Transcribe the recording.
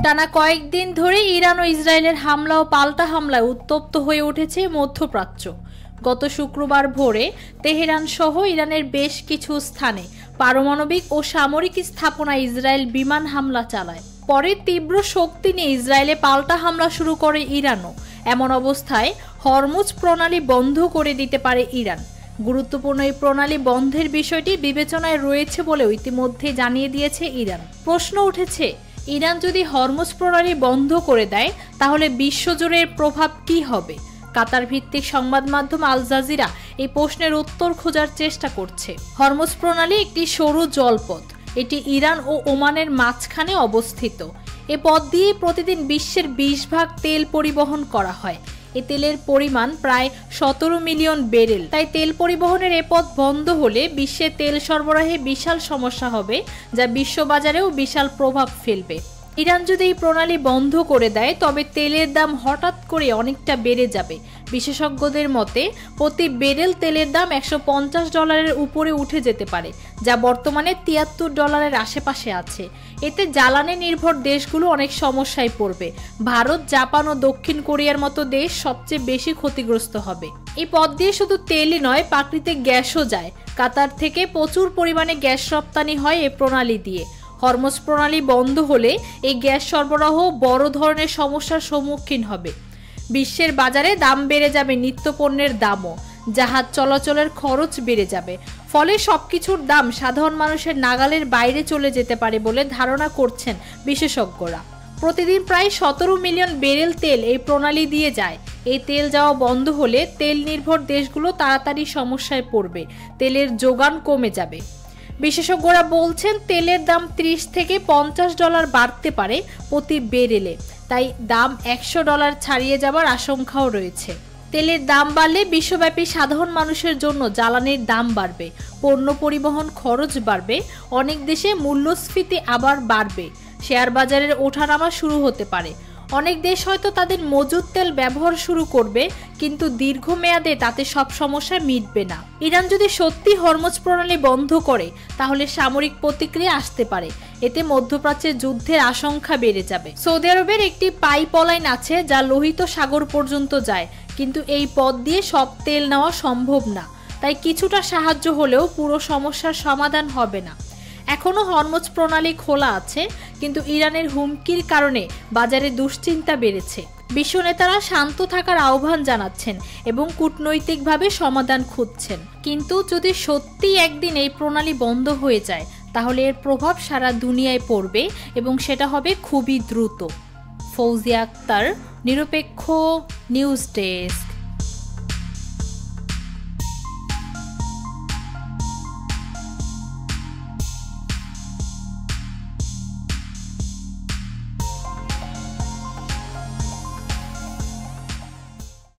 টানা কয়েকদিন ধরে ইরান ও ইসরায়েলের হামলা ও পাল্টা হামলায় উত্তপ্ত হয়ে উঠেছে মধ্যপ্রাচ্য। গত শুক্রবার ভোরে তেহরান সহ ইরানের বেশ কিছু স্থানে পারমাণবিক ও সামরিক স্থাপনায় ইসরায়েল বিমান হামলা চালায়। পরে তীব্র শক্তি নিয়ে ইসরায়েলে পাল্টা হামলা শুরু করে ইরানও। এমন অবস্থায় হরমুজ প্রণালী বন্ধ করে দিতে পারে ইরান। গুরুত্বপূর্ণ এই প্রণালী বন্ধের বিষয়টি বিবেচনায় রয়েছে বলেও ইতিমধ্যে জানিয়ে দিয়েছে ইরান। প্রশ্ন উঠেছে, ইরান যদি হরমুজ প্রণালী বন্ধ করে দেয় তাহলে বিশ্বজুড়ে এর প্রভাব কি হবে? কাতার ভিত্তিক সংবাদ মাধ্যম আল জাজিরা এই প্রশ্নের উত্তর খোঁজার চেষ্টা করছে। হরমুজ প্রণালী একটি সরু জলপথ। এটি ইরান ও ওমানের মাঝখানে অবস্থিত। এ পথ দিয়ে প্রতিদিন বিশ্বের 20 ভাগ তেল পরিবহন করা হয়। এ তেলের পরিমাণ প্রায় 17 মিলিয়ন ব্যারেল। তাই তেল পরিবহনের এ পথ বন্ধ হলে বিশ্বে তেল সরবরাহে বিশাল সমস্যা হবে, যা বিশ্ববাজারেও বিশাল প্রভাব ফেলবে। ইরান যদি এই প্রণালী বন্ধ করে দেয় তবে তেলের দাম হঠাৎ করে অনেকটা বেড়ে যাবে। বিশেষজ্ঞদের মতে প্রতি ব্যারেল তেলের দাম $150 উপরে উঠে যেতে পারে, যা বর্তমানে $73 আশেপাশে আছে। এতে জ্বালানি নির্ভর দেশগুলো অনেক সমস্যায় পড়বে। ভারত, জাপান ও দক্ষিণ কোরিয়ার মতো দেশ সবচেয়ে বেশি ক্ষতিগ্রস্ত হবে। এই পথ দিয়ে শুধু তেলই নয়, প্রাকৃতিক গ্যাসও যায়। কাতার থেকে প্রচুর পরিমাণে গ্যাস রপ্তানি হয় এই প্রণালী দিয়ে। হরমুজ প্রণালী বন্ধ হলে এই গ্যাস সরবরাহ বড় ধরনের সমস্যার সম্মুখীন হবে। বিশ্বের বাজারে দাম বেড়ে যাবে, নিত্যপণ্যের দামও। জাহাজ চলাচলের খরচ বেড়ে যাবে। ফলে সবকিছুর দাম সাধারণ মানুষের নাগালের বাইরে চলে যেতে পারে বলে ধারণা করছেন বিশেষজ্ঞরা। প্রতিদিন প্রায় 17 মিলিয়ন ব্যারেল তেল এই প্রণালী দিয়ে যায়। এই তেল যাওয়া বন্ধ হলে তেল নির্ভর দেশগুলো তাড়াতাড়ি সমস্যায় পড়বে। তেলের যোগান কমে যাবে। বিশেষজ্ঞরা বলছেন তেলের দাম $30 থেকে $50 বাড়তে পারে প্রতি ব্যারেলে। তাই দাম $100 ছাড়িয়ে যাবার আশঙ্কাও রয়েছে। তেলের দাম বাড়লে বিশ্বব্যাপী সাধারণ মানুষের জন্য জ্বালানির দাম বাড়বে, পণ্য পরিবহন খরচ বাড়বে, অনেক দেশে মূল্যস্ফীতি আবার বাড়বে, শেয়ার বাজারের ওঠানামা শুরু হতে পারে। অনেক দেশ হয়তো তাদের মজুদ তেল ব্যবহার শুরু করবে, কিন্তু দীর্ঘমেয়াদে তাতে সব সমস্যা মিটবে না। ইরান যদি সত্যি হরমুজ প্রণালী বন্ধ করে তাহলে সামরিক প্রতিক্রিয়া আসতে পারে। এতে মধ্যপ্রাচ্যের যুদ্ধের আশঙ্কা বেড়ে যাবে। সৌদি আরবের একটি পাইপলাইন আছে যা লোহিত সাগর পর্যন্ত যায়, কিন্তু এই পথ দিয়ে সব তেল নেওয়া সম্ভব না। তাই কিছুটা সাহায্য হলেও পুরো সমস্যার সমাধান হবে না। এখনো হরমুজ প্রণালী খোলা আছে, কিন্তু ইরানের হুমকির কারণে বাজারে দুশ্চিন্তা বেড়েছে। বিশ্ব নেতারা শান্ত থাকার আহ্বান জানাচ্ছেন এবং কূটনৈতিকভাবে সমাধান খুঁজছেন। কিন্তু যদি সত্যি একদিন এই প্রণালী বন্ধ হয়ে যায় তাহলে এর প্রভাব সারা দুনিয়ায় পড়বে এবং সেটা হবে খুবই দ্রুত। ফৌজিয়া আক্তার, নিরপেক্ষ নিউজ ডেস্ক।